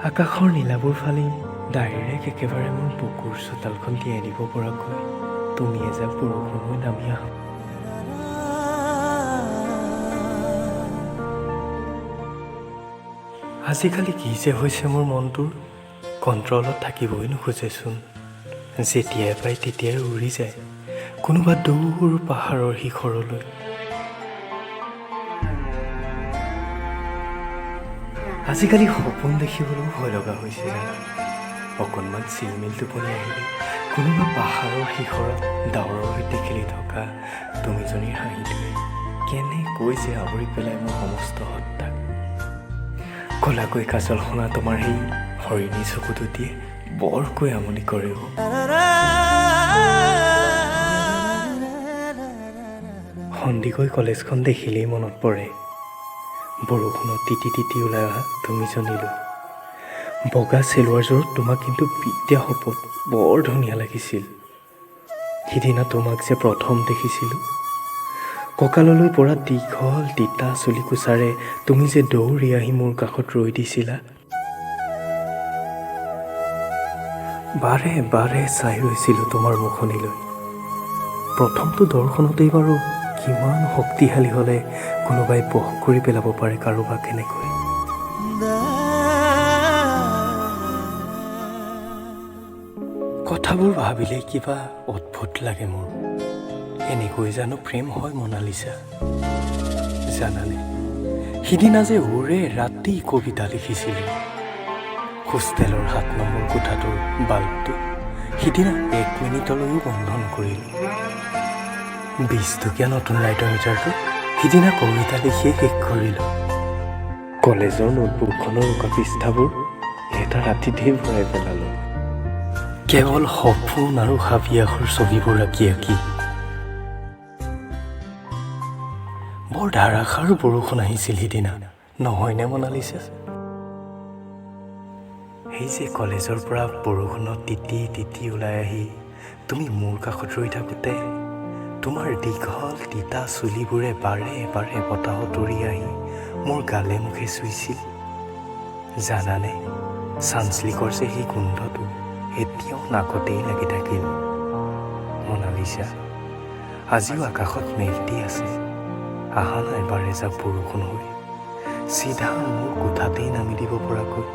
আকাশৰ নীলাবোৰ ফালি ডাইৰেক্ট একেবাৰে মোৰ বুকুৰ চোতালখন তিয়াই দিব পৰাকৈ তুমি এজাক বৰষুণ হৈ নামি আহা। আজিকালি কি যে হৈছে মোৰ মনটোৰ, কণ্ট্ৰলত থাকিবই নোখোজেচোন। যেতিয়াই পাই তেতিয়াই উৰি যায় কোনোবা দূৰ পাহাৰৰ শিখৰলৈ। আজিকালি সপোন দেখিবলৈও ভয় লগা হৈছে জানা। অকণমান চিলমিল টোপনি আহিলে কোনোবা পাহাৰৰ শিখৰত ডাৱৰৰ সৈতে খেলি থকা তুমিজনীৰ হাঁহিটোৱে কেনেকৈ যে আৱৰি পেলাই মোৰ সমস্ত সত্তাক। কলাকৈ কাজল সনা তোমাৰ সেই হৰিণী চকুটোটিয়ে বৰকৈ আমনি কৰেও। সন্দিকৈ কলেজখন দেখিলেই মনত পৰে বৰষুণত তিতি তিতি ওলাই অহা তুমিজনীলৈ। বগা চেলোৱাৰযোৰত তোমাক কিন্তু বিদ্যা শপত বৰ ধুনীয়া লাগিছিল। সিদিনা তোমাক যে প্ৰথম দেখিছিলোঁ, কঁকাললৈ পৰা দীঘল তিতা চুলি কোচাৰে তুমি যে দৌৰি আহি মোৰ কাষত ৰৈ দিছিলা। বাৰে বাৰে চাই ৰৈছিলোঁ তোমাৰ মুখনিলৈ। প্ৰথমটো দৰ্শনতেই বাৰু কিমান শক্তিশালী হ'লে কোনোবাই বশ কৰি পেলাব পাৰে কাৰোবাক কেনেকৈ। কথাবোৰ ভাবিলেই কিবা অদ্ভুত লাগে মোৰ। এনেকৈ জানো প্ৰেম হয় মনালিছা? জানানে, সিদিনা যে ওৰে ৰাতি কবিতা লিখিছিলোঁ। হোষ্টেলৰ ৭ নম্বৰ কোঠাটোৰ বাল্বটো সিদিনা 1 মিনিটলৈও বন্ধ নকৰিলোঁ। 20 টকীয়া নতুন লাইটৰ মিটাৰটো সিদিনা কবিতা লিখিয়ে শেষ কৰিলোঁ। কলেজৰ নোটবুকখনৰ উকা পৃষ্ঠাবোৰ এটা ৰাতিতেই ভৰাই পেলালোঁ। কেৱল সপোন আৰু হাবিয়াসৰ ছবিবোৰ আঁকি আঁকি। বৰ ধাৰাসাৰ বৰষুণ আহিছিল সিদিনা, নহয়নে মনালিছা? সেই যে কলেজৰ পৰা বৰষুণত তিতি তিতি ওলাই আহি তুমি মোৰ কাষত ৰৈ থাকোঁতে তোমাৰ দীঘল তিতা চুলিবোৰে বাৰে বাৰে বতাহত উৰি আহি মোৰ গালে মুখে চুইছিল। জানানে, চানচিল্কৰ যে সেই গোন্ধটো এতিয়াও নাকতেই লাগি থাকিল। মনালিছা, আজিও আকাশত মেঘ দি আছে। আহা নাই বাৰে যাক বৰষুণ হৈ চিধা মোৰ কোঠাতেই নামি দিব পৰাকৈ।